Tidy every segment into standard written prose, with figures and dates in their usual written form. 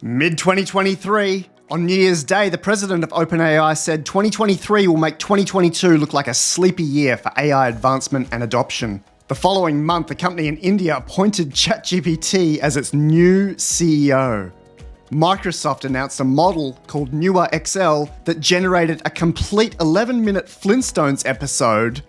Mid-2023, on New Year's Day, the president of OpenAI said 2023 will make 2022 look like a sleepy year for AI advancement and adoption. The following month, a company in India appointed ChatGPT as its new CEO. Microsoft announced a model called Newer XL that generated a complete 11-minute Flintstones episode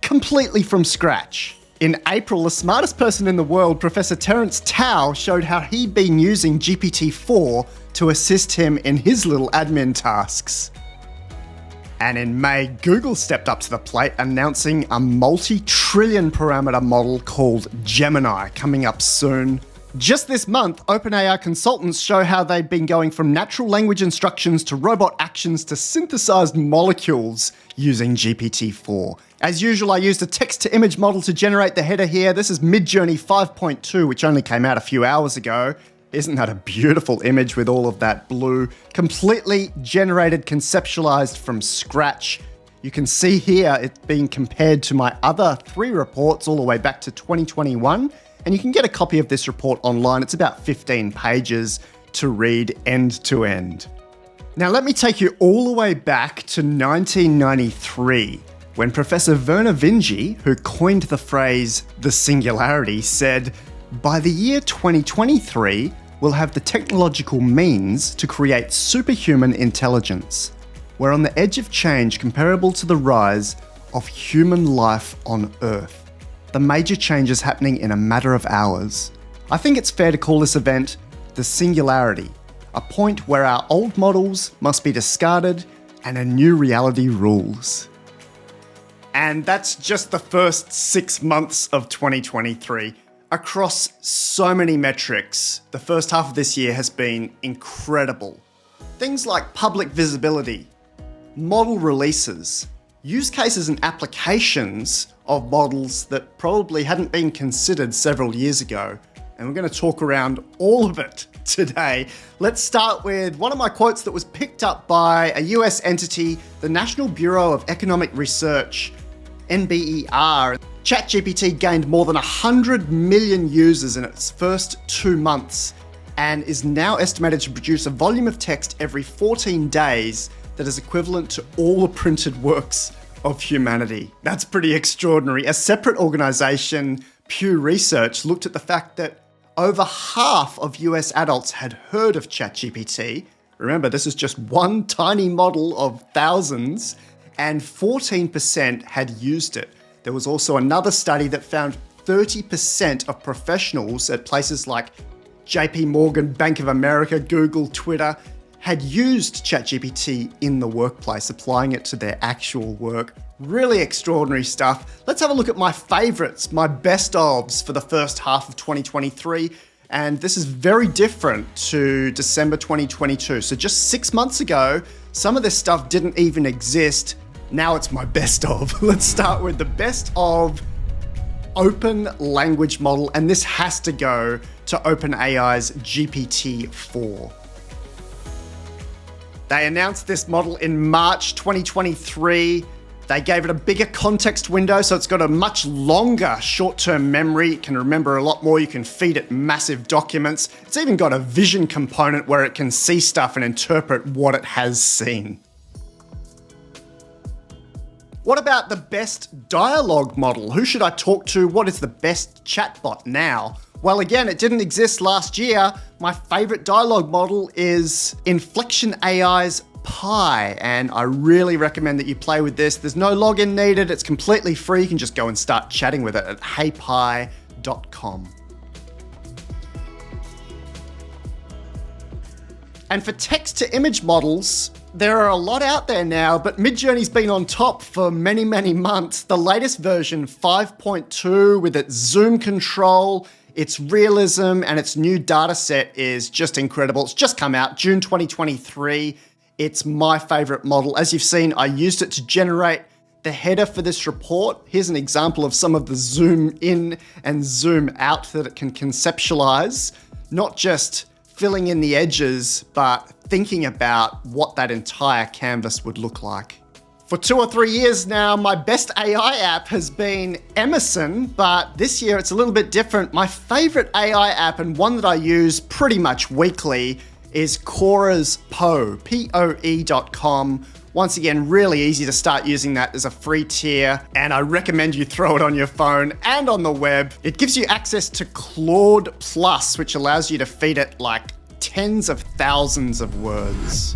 completely from scratch. In April, the smartest person in the world, Professor Terence Tao, showed how he'd been using GPT-4 to assist him in his little admin tasks. And in May, Google stepped up to the plate, announcing a multi-trillion parameter model called Gemini coming up soon. Just this month, OpenAI consultants show how they've been going from natural language instructions to robot actions to synthesized molecules using GPT-4. As usual, I used a text-to-image model to generate the header here. This is Midjourney 5.2, which only came out a few hours ago. Isn't that a beautiful image with all of that blue? Completely generated, conceptualized from scratch. You can see here it's being compared to my other 3 reports all the way back to 2021. And you can get a copy of this report online. It's about 15 pages to read end to end. Now let me take you all the way back to 1993, when Professor Werner Vinge, who coined the phrase the singularity, said, "By the year 2023, we'll have the technological means to create superhuman intelligence. We're on the edge of change comparable to the rise of human life on Earth. The major changes happening in a matter of hours. I think it's fair to call this event the singularity, a point where our old models must be discarded and a new reality rules." And that's just the first 6 months of 2023. Across so many metrics, the first half of this year has been incredible. Things like public visibility, model releases, use cases and applications of models that probably hadn't been considered several years ago. And we're going to talk around all of it today. Let's start with one of my quotes that was picked up by a US entity, the National Bureau of Economic Research, NBER. ChatGPT gained more than 100 million users in its first 2 months and is now estimated to produce a volume of text every 14 days that is equivalent to all the printed works of humanity. That's pretty extraordinary. A separate organization, Pew Research, looked at the fact that over half of US adults had heard of ChatGPT. Remember, this is just one tiny model of thousands, and 14% had used it. There was also another study that found 30% of professionals at places like JP Morgan, Bank of America, Google, Twitter, had used ChatGPT in the workplace, applying it to their actual work. Really extraordinary stuff. Let's have a look at my favorites, my best ofs for the first half of 2023. And this is very different to December 2022. So just 6 months ago, some of this stuff didn't even exist. Now it's my best of. Let's start with the best of open language model. And this has to go to OpenAI's GPT-4. They announced this model in March 2023. They gave it a bigger context window, so it's got a much longer short-term memory. It can remember a lot more. You can feed it massive documents. It's even got a vision component where it can see stuff and interpret what it has seen. What about the best dialogue model? Who should I talk to? What is the best chatbot now? Well, again, it didn't exist last year. My favorite dialogue model is Inflection AI's Pi, and I really recommend that you play with this. There's no login needed. It's completely free. You can just go and start chatting with it at heypi.com. And for text-to-image models, there are a lot out there now, but Midjourney's been on top for many, many months. The latest version, 5.2, with its zoom control, its realism, and its new data set is just incredible. It's just come out, June 2023. It's my favorite model. As you've seen, I used it to generate the header for this report. Here's an example of some of the zoom in and zoom out that it can conceptualize, not just filling in the edges, but thinking about what that entire canvas would look like. For 2 or 3 years now, my best AI app has been Emerson, but this year it's a little bit different. My favorite AI app, and one that I use pretty much weekly, is Cora's Poe, Poe.com. Once again, really easy to start using that as a free tier, and I recommend you throw it on your phone and on the web. It gives you access to Claude Plus, which allows you to feed it like tens of thousands of words.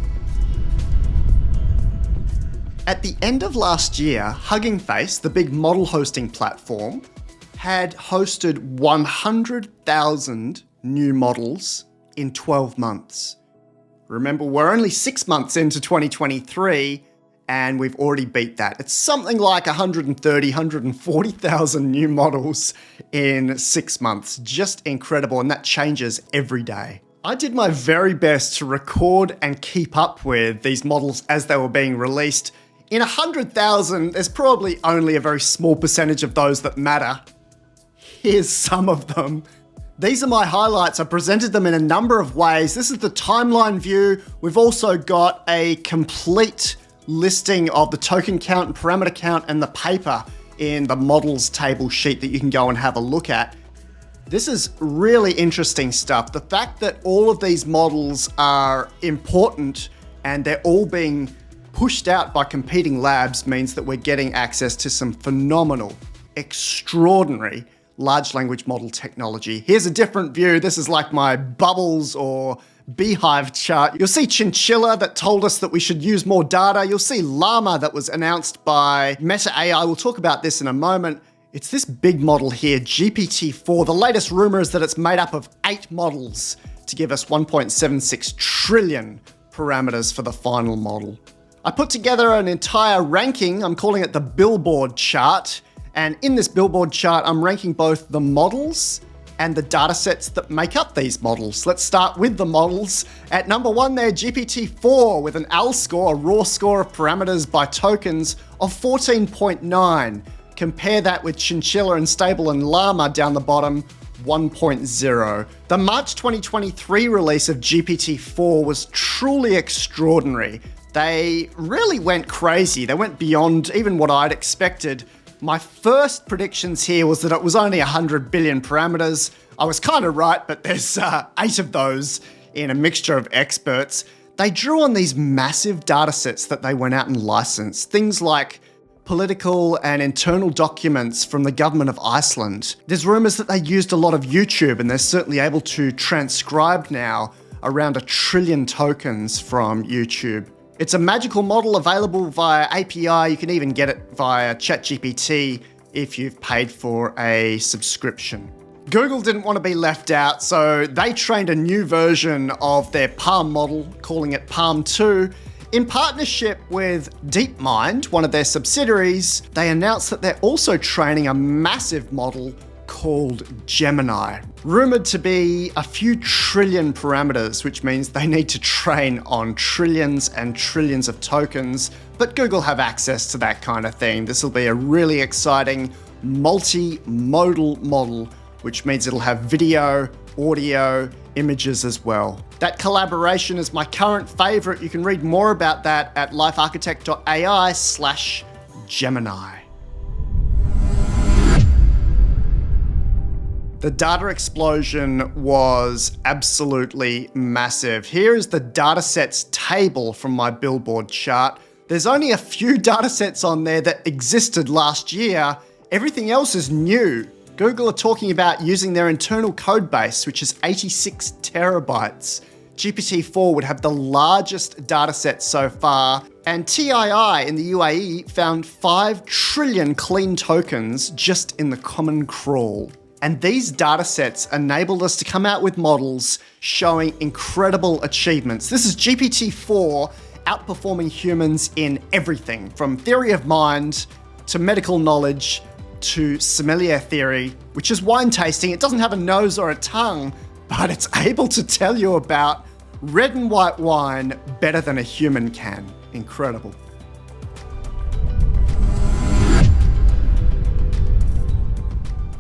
At the end of last year, Hugging Face, the big model hosting platform, had hosted 100,000 new models in 12 months. Remember, we're only 6 months into 2023, and we've already beat that. It's something like 130, 140,000 new models in 6 months. Just incredible, and that changes every day. I did my very best to record and keep up with these models as they were being released. In 100,000, there's probably only a very small percentage of those that matter. Here's some of them. These are my highlights. I presented them in a number of ways. This is the timeline view. We've also got a complete listing of the token count and parameter count and the paper in the models table sheet that you can go and have a look at. This is really interesting stuff. The fact that all of these models are important and they're all being pushed out by competing labs means that we're getting access to some phenomenal, extraordinary large language model technology. Here's a different view. This is like my bubbles or beehive chart. You'll see Chinchilla that told us that we should use more data. You'll see Llama that was announced by Meta AI. We'll talk about this in a moment. It's this big model here, GPT-4. The latest rumor is that it's made up of 8 models to give us 1.76 trillion parameters for the final model. I put together an entire ranking. I'm calling it the Billboard chart. And in this Billboard chart, I'm ranking both the models and the datasets that make up these models. Let's start with the models. At number 1 there, GPT-4 with an AL score, a raw score of parameters by tokens of 14.9. Compare that with Chinchilla and Stable and Llama down the bottom, 1.0. The March 2023 release of GPT-4 was truly extraordinary. They really went crazy. They went beyond even what I'd expected. My first predictions here was that it was only 100 billion parameters. I was kind of right, but there's 8 of those in a mixture of experts. They drew on these massive data sets that they went out and licensed. Things like political and internal documents from the government of Iceland. There's rumors that they used a lot of YouTube, and they're certainly able to transcribe now around 1 trillion tokens from YouTube. It's a magical model available via API. You can even get it via ChatGPT if you've paid for a subscription. Google didn't want to be left out, so they trained a new version of their Palm model, calling it Palm 2. In partnership with DeepMind, one of their subsidiaries, they announced that they're also training a massive model called Gemini, rumored to be a few trillion parameters, which means they need to train on trillions and trillions of tokens, but Google have access to that kind of thing. This will be a really exciting multimodal model, which means it'll have video, audio, images as well. That collaboration is my current favorite. You can read more about that at lifearchitect.ai/Gemini. The data explosion was absolutely massive. Here is the datasets table from my Billboard chart. There's only a few datasets on there that existed last year. Everything else is new. Google are talking about using their internal code base, which is 86 terabytes. GPT-4 would have the largest dataset so far, and TII in the UAE found 5 trillion clean tokens just in the common crawl. And these datasets enabled us to come out with models showing incredible achievements. This is GPT-4 outperforming humans in everything, from theory of mind to medical knowledge to sommelier theory, which is wine tasting. It doesn't have a nose or a tongue, but it's able to tell you about red and white wine better than a human can. Incredible.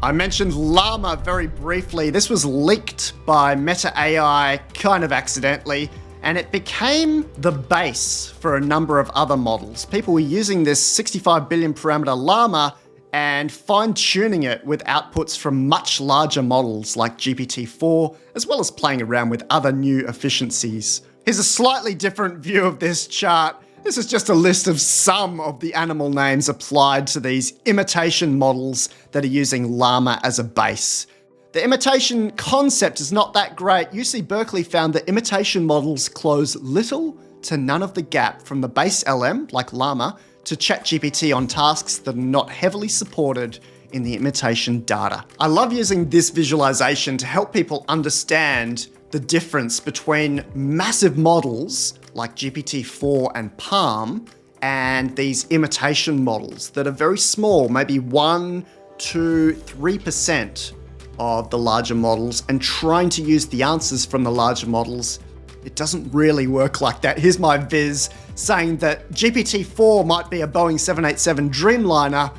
I mentioned Llama very briefly. This was leaked by Meta AI kind of accidentally, and it became the base for a number of other models. People were using this 65 billion parameter Llama and fine-tuning it with outputs from much larger models like GPT-4, as well as playing around with other new efficiencies. Here's a slightly different view of this chart. This is just a list of some of the animal names applied to these imitation models that are using llama as a base. The imitation concept is not that great. UC Berkeley found that imitation models close little to none of the gap from the base LM, like llama, to ChatGPT on tasks that are not heavily supported in the imitation data. I love using this visualization to help people understand the difference between massive models like GPT-4 and Palm and these imitation models that are very small, maybe 1 to 3% of the larger models, and trying to use the answers from the larger models. It doesn't really work like that. Here's my viz saying that GPT-4 might be a Boeing 787 Dreamliner,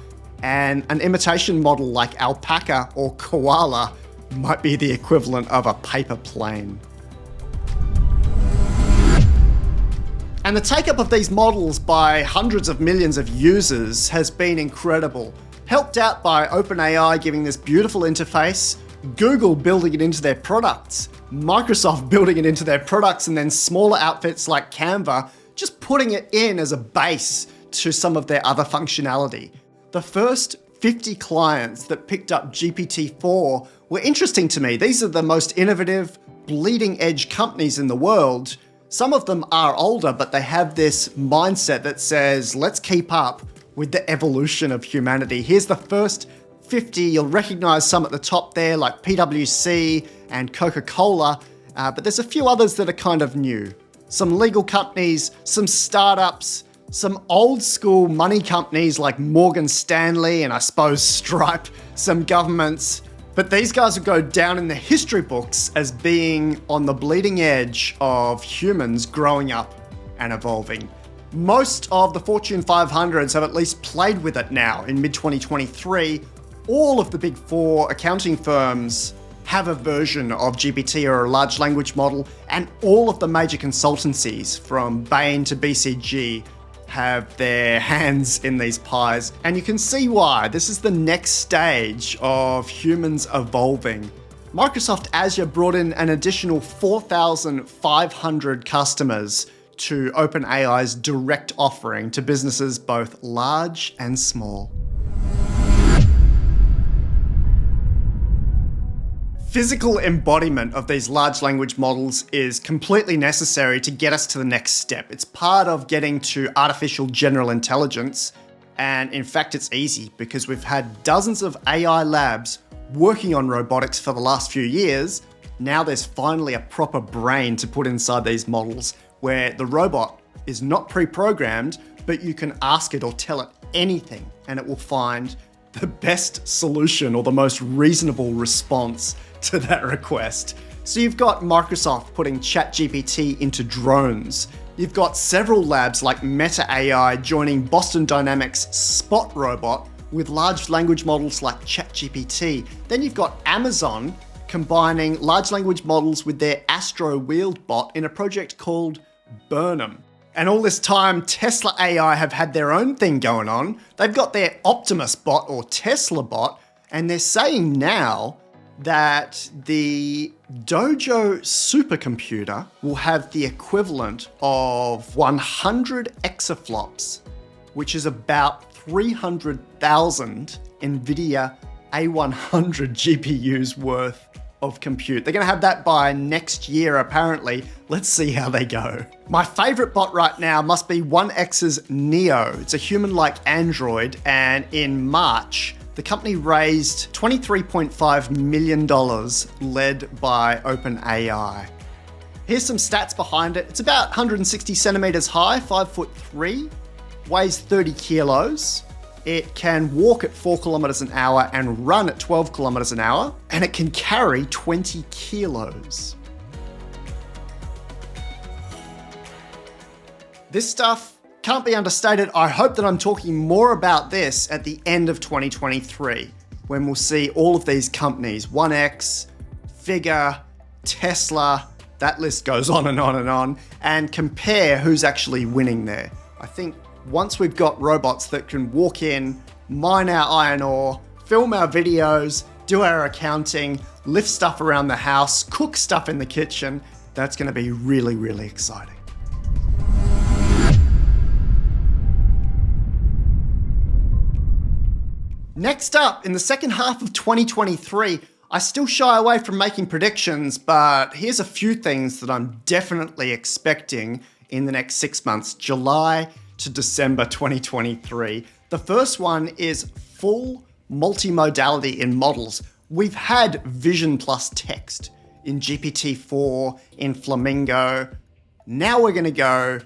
and an imitation model like alpaca or koala might be the equivalent of a paper plane. And the take-up of these models by hundreds of millions of users has been incredible. Helped out by OpenAI giving this beautiful interface, Google building it into their products, Microsoft building it into their products, and then smaller outfits like Canva just putting it in as a base to some of their other functionality. The first 50 clients that picked up GPT-4 were interesting to me. These are the most innovative, bleeding edge companies in the world. Some of them are older, but they have this mindset that says, let's keep up with the evolution of humanity. Here's the first 50. You'll recognize some at the top there, like PwC and Coca-Cola, but there's a few others that are kind of new. Some legal companies, some startups, some old school money companies like Morgan Stanley and I suppose Stripe, some governments. But these guys will go down in the history books as being on the bleeding edge of humans growing up and evolving. Most of the Fortune 500s have at least played with it now in mid-2023. All of the big four accounting firms have a version of GPT or a large language model, and all of the major consultancies from Bain to BCG have their hands in these pies. And you can see why. This is the next stage of humans evolving. Microsoft Azure brought in an additional 4,500 customers to OpenAI's direct offering to businesses both large and small. Physical embodiment of these large language models is completely necessary to get us to the next step. It's part of getting to artificial general intelligence. And in fact, it's easy because we've had dozens of AI labs working on robotics for the last few years. Now there's finally a proper brain to put inside these models where the robot is not pre-programmed, but you can ask it or tell it anything and it will find the best solution or the most reasonable response to that request. So you've got Microsoft putting ChatGPT into drones. You've got several labs like Meta AI joining Boston Dynamics' Spot robot with large language models like ChatGPT. Then you've got Amazon combining large language models with their Astro wheeled bot in a project called Burnham. And all this time, Tesla AI have had their own thing going on. They've got their Optimus bot or Tesla bot, and they're saying now that the Dojo supercomputer will have the equivalent of 100 exaflops, which is about 300,000 NVIDIA A100 GPUs worth of compute. They're going to have that by next year, apparently. Let's see how they go. My favorite bot right now must be 1X's Neo. It's a human-like android, and in March, the company raised $23.5 million led by OpenAI. Here's some stats behind it. It's about 160 centimeters high, 5'3", weighs 30 kilos. It can walk at 4 kilometers an hour and run at 12 kilometers an hour, and it can carry 20 kilos. This stuff can't be understated. I hope that I'm talking more about this at the end of 2023, when we'll see all of these companies, 1X, Figure, Tesla, that list goes on and on and on, and compare who's actually winning there. I think once we've got robots that can walk in, mine our iron ore, film our videos, do our accounting, lift stuff around the house, cook stuff in the kitchen. That's going to be really, really exciting. Next up, in the second half of 2023, I still shy away from making predictions, but here's a few things that I'm definitely expecting in the next 6 months, July to December 2023. The first one is full multimodality in models. We've had vision plus text in GPT-4, in Flamingo. Now we're going to go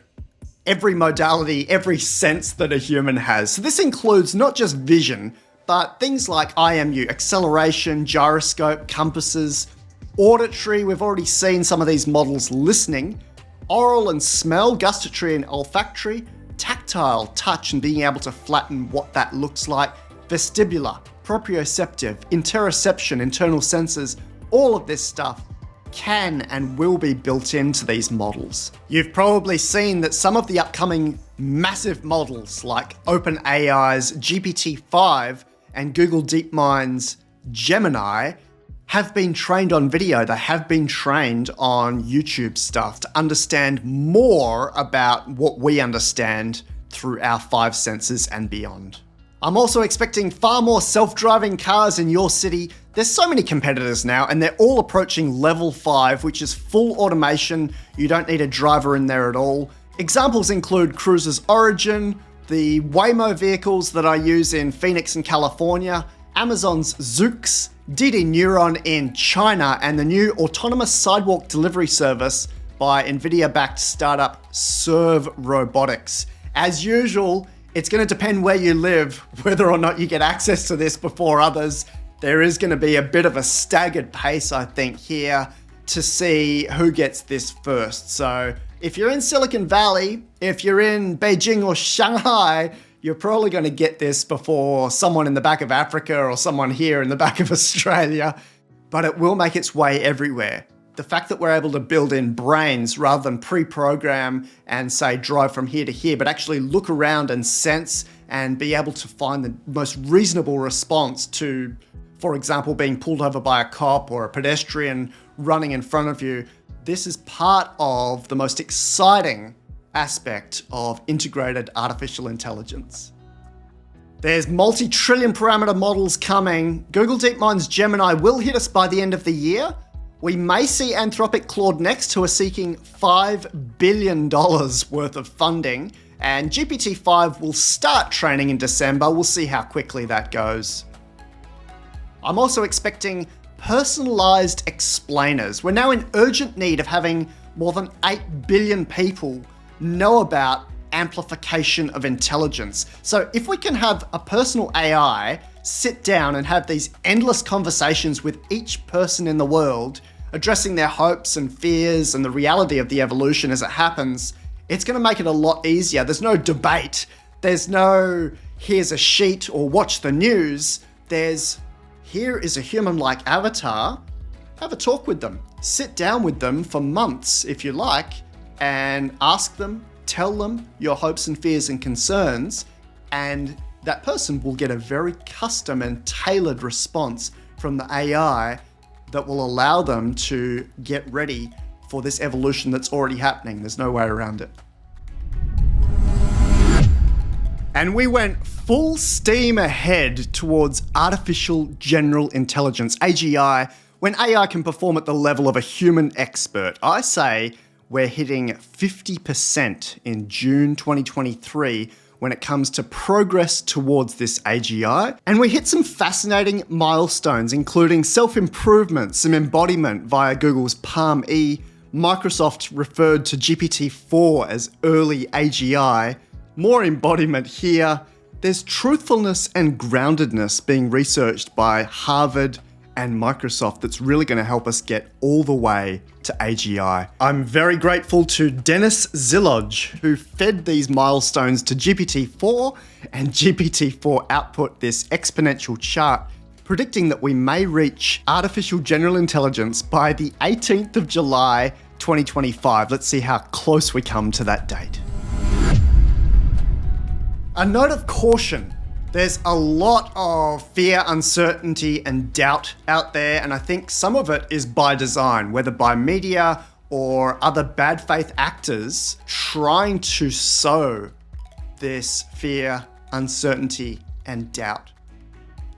every modality, every sense that a human has. So this includes not just vision, but things like IMU, acceleration, gyroscope, compasses, auditory. We've already seen some of these models listening, oral and smell, gustatory and olfactory, tactile, touch and being able to flatten what that looks like, vestibular, proprioceptive, interoception, internal senses, all of this stuff can and will be built into these models. You've probably seen that some of the upcoming massive models like OpenAI's GPT-5 and Google DeepMind's Gemini have been trained on video. They have been trained on YouTube stuff to understand more about what we understand through our five senses and beyond. I'm also expecting far more self-driving cars in your city. There's so many competitors now, and they're all approaching level 5, which is full automation. You don't need a driver in there at all. Examples include Cruise's Origin, the Waymo vehicles that I use in Phoenix and California, Amazon's Zoox, DD Neuron in China, and the new autonomous sidewalk delivery service by NVIDIA-backed startup Serve Robotics. As usual, it's going to depend where you live, whether or not you get access to this before others. There is going to be a bit of a staggered pace, I think, here to see who gets this first. So if you're in Silicon Valley, if you're in Beijing or Shanghai, you're probably going to get this before someone in the back of Africa or someone here in the back of Australia, but it will make its way everywhere. The fact that we're able to build in brains rather than pre-program and say drive from here to here, but actually look around and sense and be able to find the most reasonable response to, for example, being pulled over by a cop or a pedestrian running in front of you. This is part of the most exciting aspect of integrated artificial intelligence. There's multi-trillion parameter models coming. Google DeepMind's Gemini will hit us by the end of the year. We may see Anthropic Claude Next, who are seeking $5 billion worth of funding, and GPT-5 will start training in December. We'll see how quickly that goes. I'm also expecting personalized explainers. We're now in urgent need of having more than 8 billion people know about amplification of intelligence. So if we can have a personal AI sit down and have these endless conversations with each person in the world, addressing their hopes and fears and the reality of the evolution as it happens, it's going to make it a lot easier. There's no debate. There's no, here's a sheet or watch the news. There's, here is a human-like avatar. Have a talk with them. Sit down with them for months, if you like, and ask them, tell them your hopes and fears and concerns, and that person will get a very custom and tailored response from the AI that will allow them to get ready for this evolution that's already happening. There's no way around it. And we went full steam ahead towards artificial general intelligence, AGI, when AI can perform at the level of a human expert. I say we're hitting 50% in June 2023 when it comes to progress towards this AGI. And we hit some fascinating milestones, including self-improvement, some embodiment via Google's Palm E. Microsoft referred to GPT-4 as early AGI. More embodiment here. There's truthfulness and groundedness being researched by Harvard and Microsoft that's really going to help us get all the way to AGI. I'm very grateful to Dennis Zilodge, who fed these milestones to GPT-4, and GPT-4 output this exponential chart predicting that we may reach artificial general intelligence by the 18th of July 2025. Let's see how close we come to that date. A note of caution. There's a lot of fear, uncertainty, and doubt out there, and I think some of it is by design, whether by media or other bad faith actors trying to sow this fear, uncertainty, and doubt.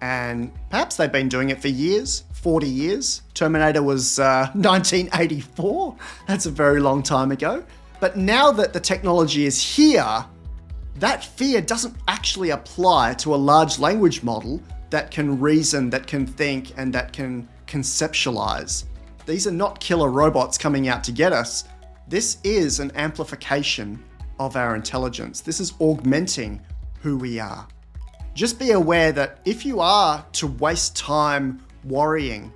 And perhaps they've been doing it for years, 40 years. Terminator was 1984. That's a very long time ago. But now that the technology is here, that fear doesn't actually apply to a large language model that can reason, that can think, and that can conceptualize. These are not killer robots coming out to get us. This is an amplification of our intelligence. This is augmenting who we are. Just be aware that if you are to waste time worrying,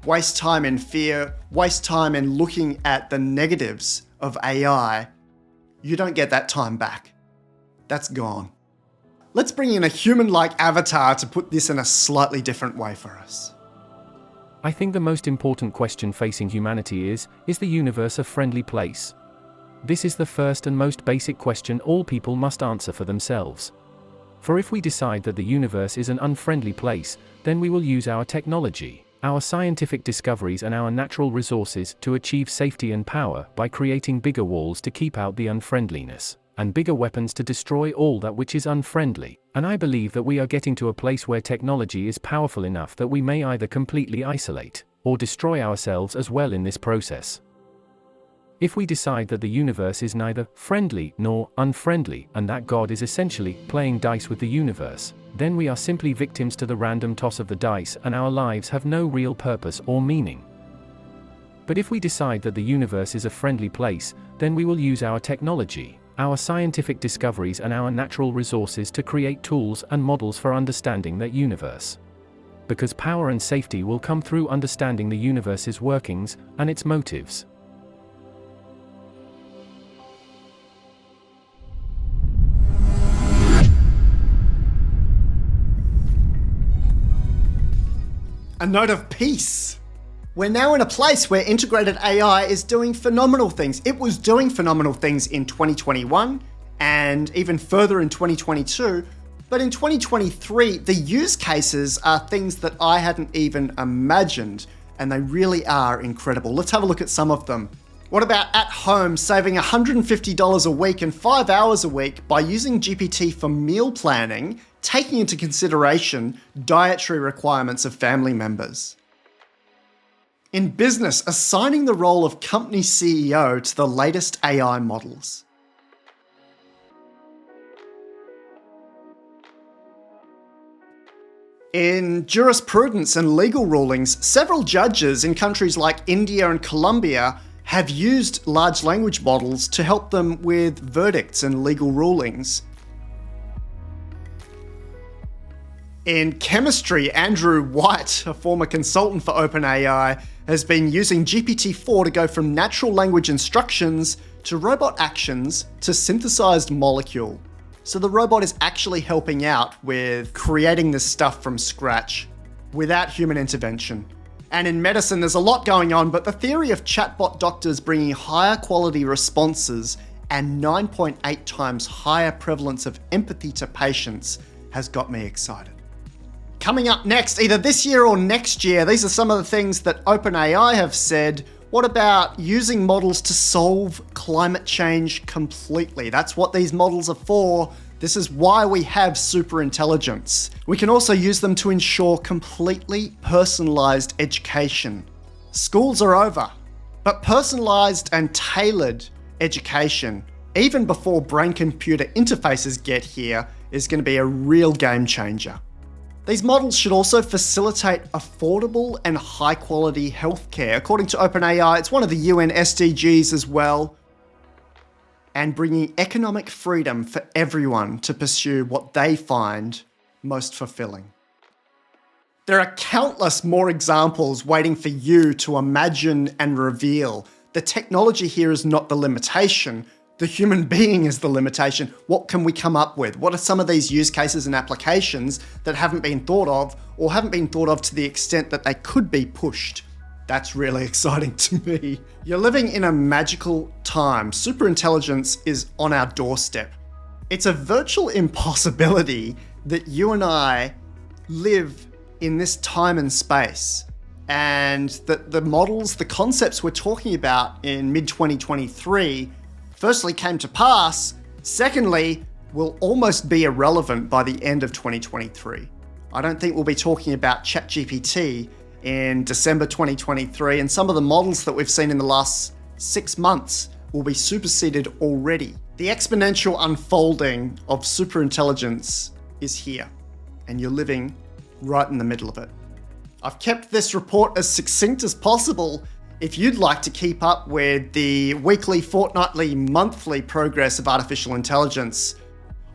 waste time in fear, waste time in looking at the negatives of AI, you don't get that time back. That's gone. Let's bring in a human-like avatar to put this in a slightly different way for us. I think the most important question facing humanity is the universe a friendly place? This is the first and most basic question all people must answer for themselves. For if we decide that the universe is an unfriendly place, then we will use our technology, our scientific discoveries and our natural resources to achieve safety and power by creating bigger walls to keep out the unfriendliness, and bigger weapons to destroy all that which is unfriendly. And I believe that we are getting to a place where technology is powerful enough that we may either completely isolate, or destroy ourselves as well in this process. If we decide that the universe is neither friendly nor unfriendly, and that God is essentially playing dice with the universe, then we are simply victims to the random toss of the dice and our lives have no real purpose or meaning. But if we decide that the universe is a friendly place, then we will use our technology, our scientific discoveries and our natural resources to create tools and models for understanding that universe. Because power and safety will come through understanding the universe's workings and its motives. A note of peace. We're now in a place where integrated AI is doing phenomenal things. It was doing phenomenal things in 2021 and even further in 2022. But in 2023, the use cases are things that I hadn't even imagined, and they really are incredible. Let's have a look at some of them. What about at home saving $150 a week and 5 hours a week by using GPT for meal planning, taking into consideration dietary requirements of family members? In business, assigning the role of company CEO to the latest AI models. In jurisprudence and legal rulings, several judges in countries like India and Colombia have used large language models to help them with verdicts and legal rulings. In chemistry, Andrew White, a former consultant for OpenAI, has been using GPT-4 to go from natural language instructions to robot actions to synthesized molecule. So the robot is actually helping out with creating this stuff from scratch without human intervention. And in medicine, there's a lot going on, but the theory of chatbot doctors bringing higher quality responses and 9.8 times higher prevalence of empathy to patients has got me excited. Coming up next, either this year or next year, these are some of the things that OpenAI have said. What about using models to solve climate change completely? That's what these models are for. This is why we have superintelligence. We can also use them to ensure completely personalized education. Schools are over, but personalized and tailored education, even before brain-computer interfaces get here, is going to be a real game changer. These models should also facilitate affordable and high-quality healthcare. According to OpenAI, it's one of the UN SDGs as well. And bringing economic freedom for everyone to pursue what they find most fulfilling. There are countless more examples waiting for you to imagine and reveal. The technology here is not the limitation. The human being is the limitation. What can we come up with? What are some of these use cases and applications that haven't been thought of, or haven't been thought of to the extent that they could be pushed? That's really exciting to me. You're living in a magical time. Superintelligence is on our doorstep. It's a virtual impossibility that you and I live in this time and space, and that the models, the concepts we're talking about in mid-2023, firstly came to pass, secondly, will almost be irrelevant by the end of 2023. I don't think we'll be talking about ChatGPT in December 2023, and some of the models that we've seen in the last 6 months will be superseded already. The exponential unfolding of superintelligence is here, and you're living right in the middle of it. I've kept this report as succinct as possible. If you'd like to keep up with the weekly, fortnightly, monthly progress of artificial intelligence,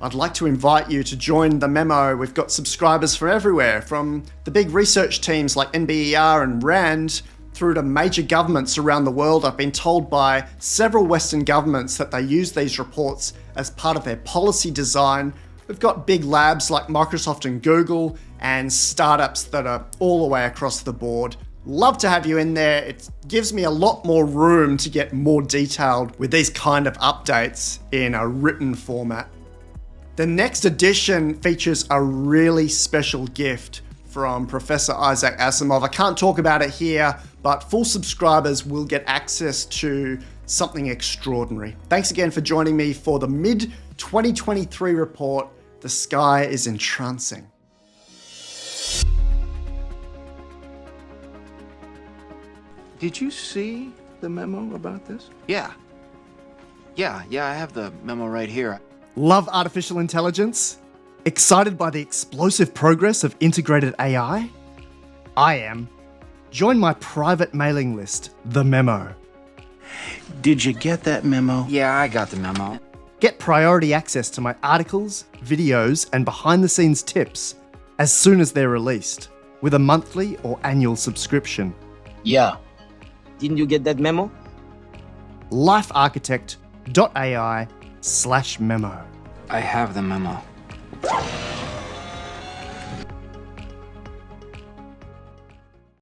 I'd like to invite you to join the memo. We've got subscribers from everywhere, from the big research teams like NBER and RAND, through to major governments around the world. I've been told by several Western governments that they use these reports as part of their policy design. We've got big labs like Microsoft and Google, and startups that are all the way across the board. Love to have you in there. It gives me a lot more room to get more detailed with these kind of updates in a written format. The next edition features a really special gift from Professor Isaac Asimov. I can't talk about it here, but full subscribers will get access to something extraordinary. Thanks again for joining me for the mid-2023 report. The sky is entrancing. Did you see the memo about this? Yeah, I have the memo right here. Love artificial intelligence? Excited by the explosive progress of integrated AI? I am. Join my private mailing list, The Memo. Did you get that memo? Yeah, I got the memo. Get priority access to my articles, videos, and behind-the-scenes tips as soon as they're released, with a monthly or annual subscription. Yeah. Didn't you get that memo? lifearchitect.ai/memo. I have the memo.